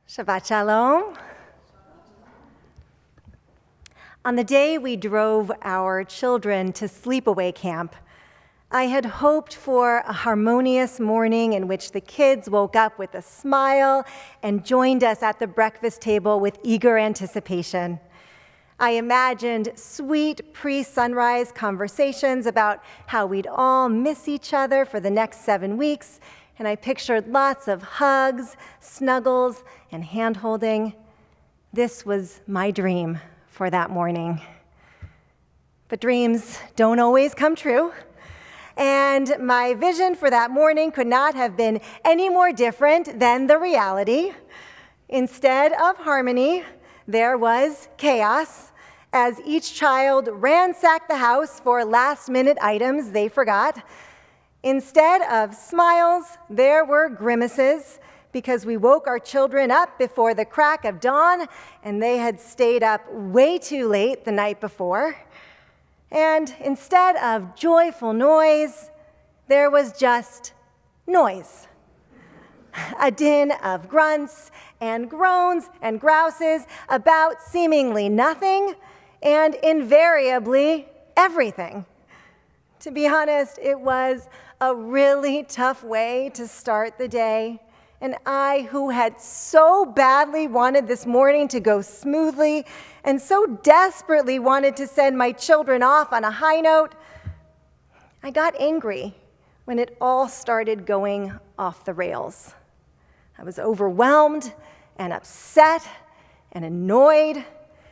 Shabbat Shalom. On the day we drove our children to sleepaway camp, I had hoped for a harmonious morning in which the kids woke up with a smile and joined us at the breakfast table with eager anticipation. I imagined sweet pre-sunrise conversations about how we'd all miss each other for the next 7 weeks, and I pictured lots of hugs, snuggles, and hand-holding. This was my dream for that morning. But dreams don't always come true, and my vision for that morning could not have been any more different than the reality. Instead of harmony, there was chaos, as each child ransacked the house for last-minute items they forgot. Instead of smiles, there were grimaces, because we woke our children up before the crack of dawn, and they had stayed up way too late the night before. And instead of joyful noise, there was just noise. A din of grunts and groans and grouses about seemingly nothing and invariably everything. To be honest, it was a really tough way to start the day. And I, who had so badly wanted this morning to go smoothly and so desperately wanted to send my children off on a high note, I got angry when it all started going off the rails. I was overwhelmed and upset and annoyed.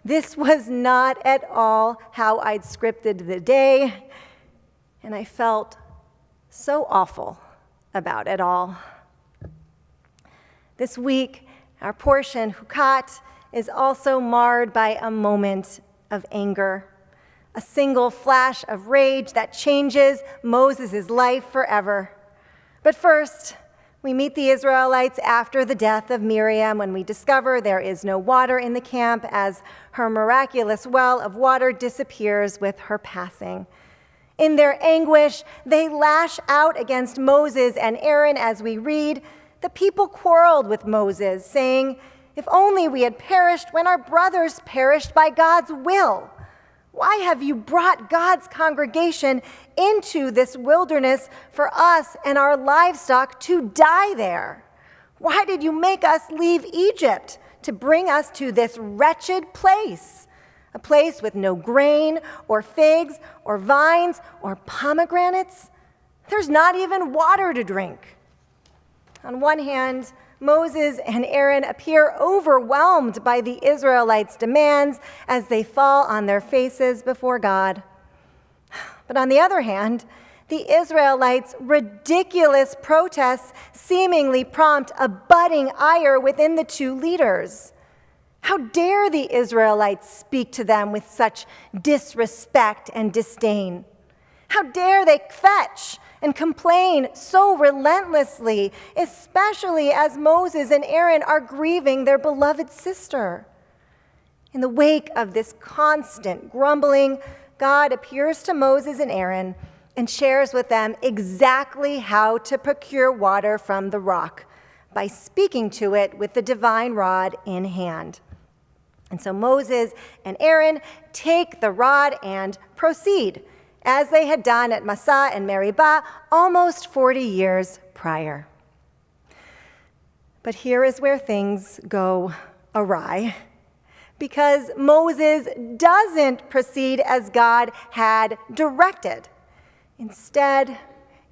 This was not at all how I'd scripted the day, and I felt so awful about it all. This week, our portion, Hukat, is also marred by a moment of anger, a single flash of rage that changes Moses' life forever. But first, we meet the Israelites after the death of Miriam when we discover there is no water in the camp as her miraculous well of water disappears with her passing. In their anguish, they lash out against Moses and Aaron as we read. The people quarreled with Moses, saying, "If only we had perished when our brothers perished by God's will. Why have you brought God's congregation into this wilderness for us and our livestock to die there? Why did you make us leave Egypt to bring us to this wretched place? A place with no grain or figs or vines or pomegranates? There's not even water to drink." On one hand, Moses and Aaron appear overwhelmed by the Israelites' demands as they fall on their faces before God. But on the other hand, the Israelites' ridiculous protests seemingly prompt a budding ire within the two leaders. How dare the Israelites speak to them with such disrespect and disdain? How dare they fetch and complain so relentlessly, especially as Moses and Aaron are grieving their beloved sister? In the wake of this constant grumbling, God appears to Moses and Aaron and shares with them exactly how to procure water from the rock by speaking to it with the divine rod in hand. And so Moses and Aaron take the rod and proceed, as they had done at Massah and Meribah almost 40 years prior. But here is where things go awry, because Moses doesn't proceed as God had directed. Instead,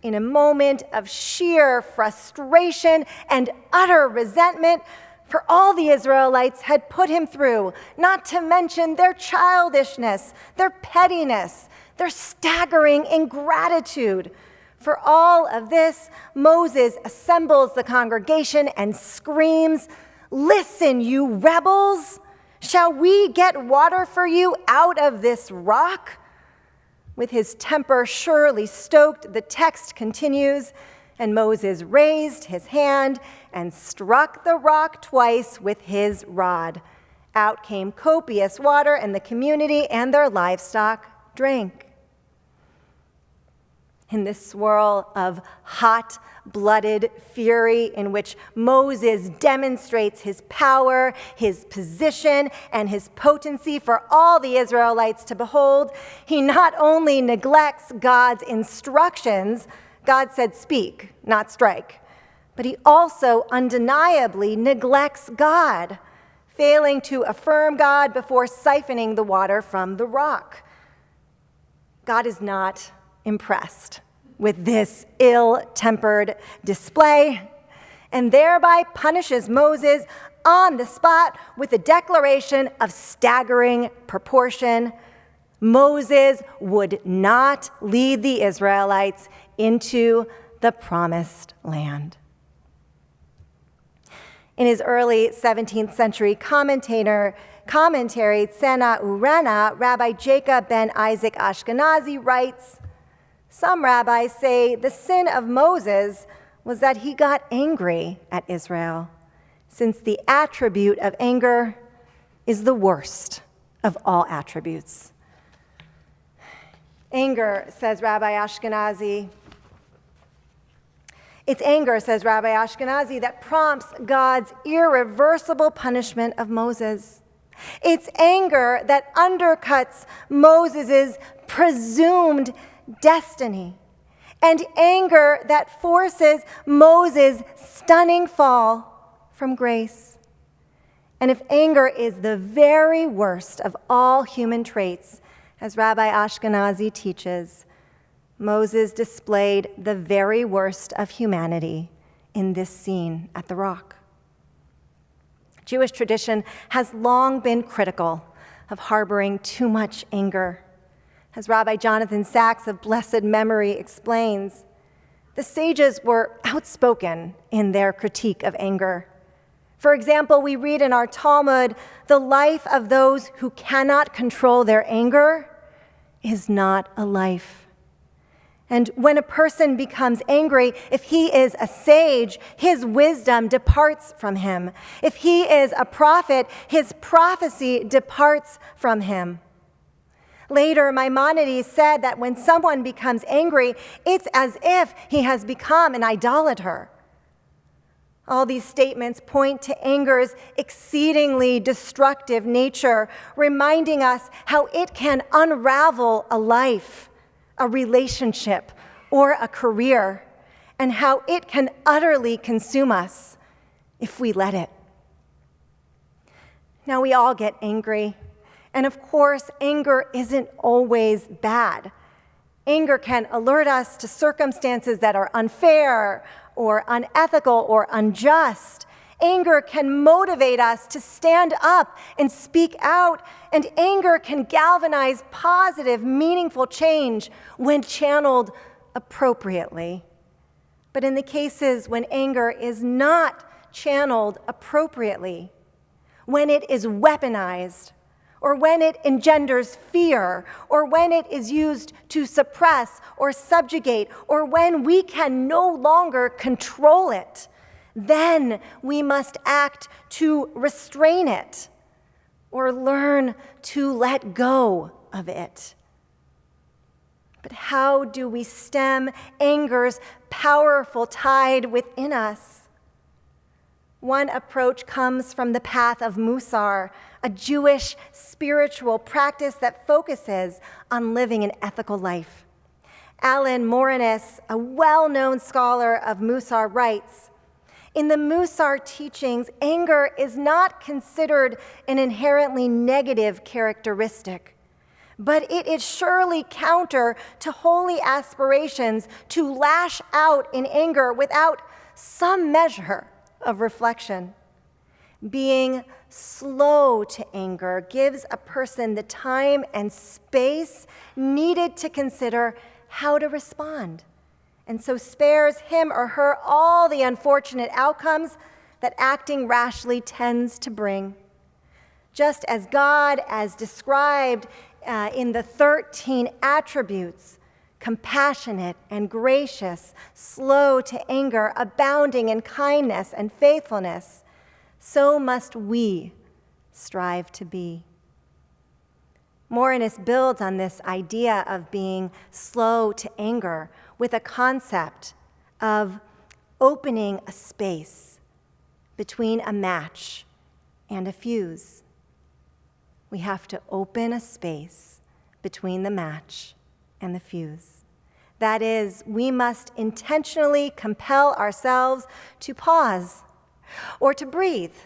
in a moment of sheer frustration and utter resentment for all the Israelites had put him through, not to mention their childishness, their pettiness, their staggering ingratitude. For all of this, Moses assembles the congregation and screams, "Listen, you rebels! Shall we get water for you out of this rock?" With his temper surely stoked, the text continues, "And Moses raised his hand and struck the rock twice with his rod. Out came copious water, and the community and their livestock drank." in this swirl of hot-blooded fury in which Moses demonstrates his power, his position, and his potency for all the Israelites to behold, he not only neglects God's instructions, God said speak, not strike, but he also undeniably neglects God, failing to affirm God before siphoning the water from the rock. God is not impressed with this ill-tempered display and thereby punishes Moses on the spot with a declaration of staggering proportion. Moses would not lead the Israelites into the promised land. In his early 17th century commentary, Tzena Urena, Rabbi Jacob ben Isaac Ashkenazi writes, some rabbis say the sin of Moses was that he got angry at Israel, since the attribute of anger is the worst of all attributes. Anger, says Rabbi Ashkenazi, it's anger, says Rabbi Ashkenazi, that prompts God's irreversible punishment of Moses. It's anger that undercuts Moses' presumed destiny, and anger that forces Moses' stunning fall from grace. And if anger is the very worst of all human traits, as Rabbi Ashkenazi teaches, Moses displayed the very worst of humanity in this scene at the rock. Jewish tradition has long been critical of harboring too much anger. As Rabbi Jonathan Sachs of blessed memory explains, the sages were outspoken in their critique of anger. For example, we read in our Talmud, the life of those who cannot control their anger is not a life. And when a person becomes angry, if he is a sage, his wisdom departs from him. If he is a prophet, his prophecy departs from him. Later, Maimonides said that when someone becomes angry, it's as if he has become an idolater. All these statements point to anger's exceedingly destructive nature, reminding us how it can unravel a life, a relationship, or a career, and how it can utterly consume us if we let it. Now, we all get angry, and of course, anger isn't always bad. Anger can alert us to circumstances that are unfair or unethical or unjust. Anger can motivate us to stand up and speak out, and anger can galvanize positive, meaningful change when channeled appropriately. But in the cases when anger is not channeled appropriately, when it is weaponized, or when it engenders fear, or when it is used to suppress or subjugate, or when we can no longer control it, then we must act to restrain it or learn to let go of it. But how do we stem anger's powerful tide within us? One approach comes from the path of Musar, a Jewish spiritual practice that focuses on living an ethical life. Alan Moranis, a well-known scholar of Musar, writes, in the Musar teachings, anger is not considered an inherently negative characteristic, but it is surely counter to holy aspirations to lash out in anger without some measure of reflection. Being slow to anger gives a person the time and space needed to consider how to respond, and so spares him or her all the unfortunate outcomes that acting rashly tends to bring. Just as God, as described in the 13 attributes, compassionate and gracious, slow to anger, abounding in kindness and faithfulness, so must we strive to be. Moranis builds on this idea of being slow to anger with a concept of opening a space between a match and a fuse. We have to open a space between the match and the fuse. That is, we must intentionally compel ourselves to pause, or to breathe,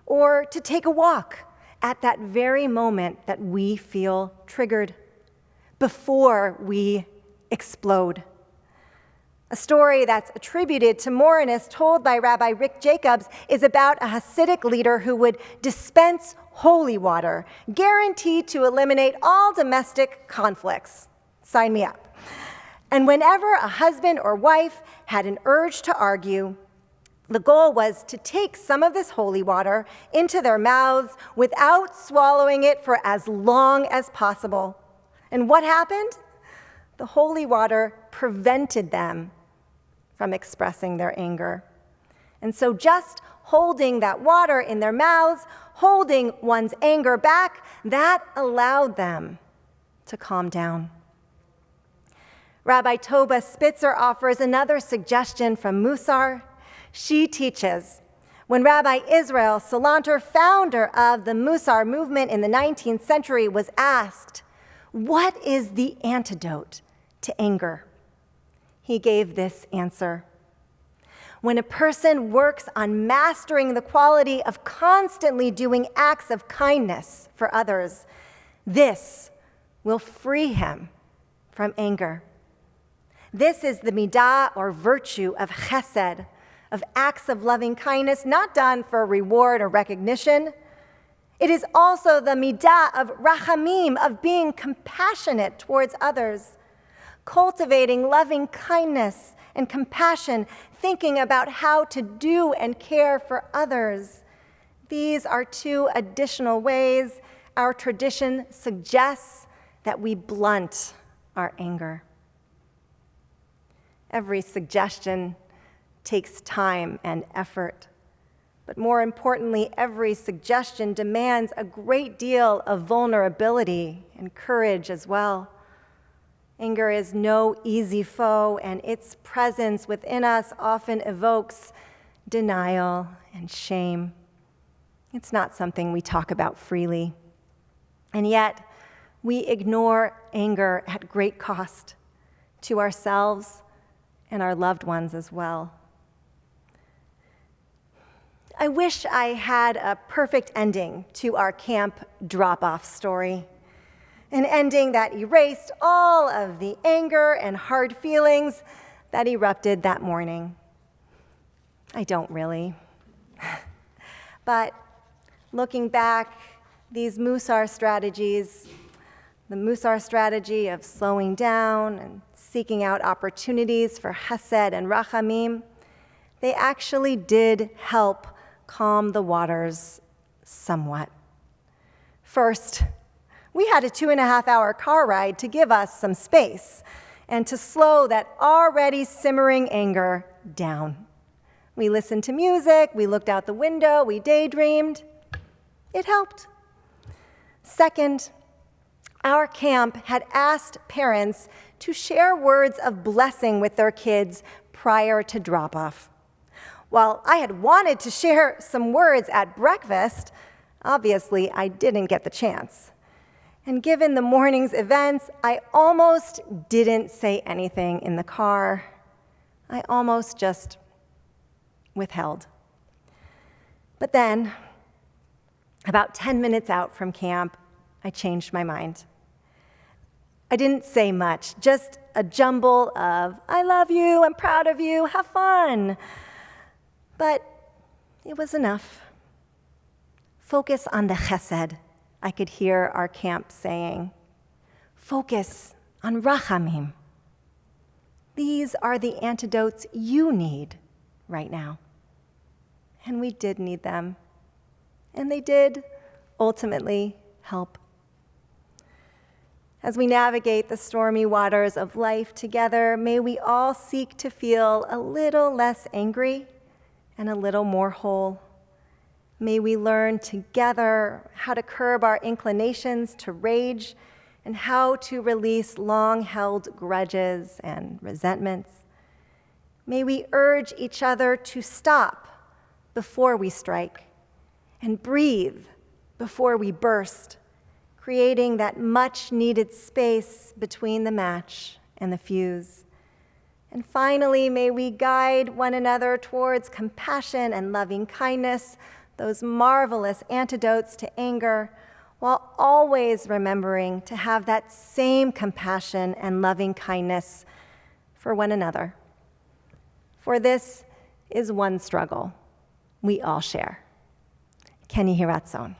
or to take a walk at that very moment that we feel triggered, before we explode. A story that's attributed to Morinus, told by Rabbi Rick Jacobs, is about a Hasidic leader who would dispense holy water, guaranteed to eliminate all domestic conflicts. Sign me up. And whenever a husband or wife had an urge to argue, the goal was to take some of this holy water into their mouths without swallowing it for as long as possible. And what happened? The holy water prevented them from expressing their anger. And so just holding that water in their mouths, holding one's anger back, that allowed them to calm down. Rabbi Toba Spitzer offers another suggestion from Musar. She teaches, when Rabbi Israel Salanter, founder of the Musar movement in the 19th century, was asked, what is the antidote to anger? He gave this answer. When a person works on mastering the quality of constantly doing acts of kindness for others, this will free him from anger. This is the midah, or virtue, of chesed, of acts of loving kindness, not done for reward or recognition. It is also the midah of rachamim, of being compassionate towards others, cultivating loving kindness and compassion, thinking about how to do and care for others. These are two additional ways our tradition suggests that we blunt our anger. Every suggestion takes time and effort. But more importantly, every suggestion demands a great deal of vulnerability and courage as well. Anger is no easy foe, and its presence within us often evokes denial and shame. It's not something we talk about freely. And yet, we ignore anger at great cost to ourselves and our loved ones as well. I wish I had a perfect ending to our camp drop-off story, an ending that erased all of the anger and hard feelings that erupted that morning. I don't really. But looking back, these Musar strategies, the Musar strategy of slowing down and seeking out opportunities for chesed and rachamim, they actually did help calm the waters somewhat. First, we had a 2.5-hour car ride to give us some space and to slow that already simmering anger down. We listened to music, we looked out the window, we daydreamed. It helped. Second, our camp had asked parents to share words of blessing with their kids prior to drop-off. While I had wanted to share some words at breakfast, obviously I didn't get the chance. And given the morning's events, I almost didn't say anything in the car. I almost just withheld. But then, about 10 minutes out from camp, I changed my mind. I didn't say much, just a jumble of, I love you, I'm proud of you, have fun. But it was enough. Focus on the chesed, I could hear our camp saying. Focus on rachamim. These are the antidotes you need right now. And we did need them. And they did ultimately help. As we navigate the stormy waters of life together, may we all seek to feel a little less angry and a little more whole. May we learn together how to curb our inclinations to rage and how to release long-held grudges and resentments. May we urge each other to stop before we strike and breathe before we burst, creating that much-needed space between the match and the fuse. And finally, may we guide one another towards compassion and loving kindness, those marvelous antidotes to anger, while always remembering to have that same compassion and loving kindness for one another. For this is one struggle we all share. Kenny Hiratzon.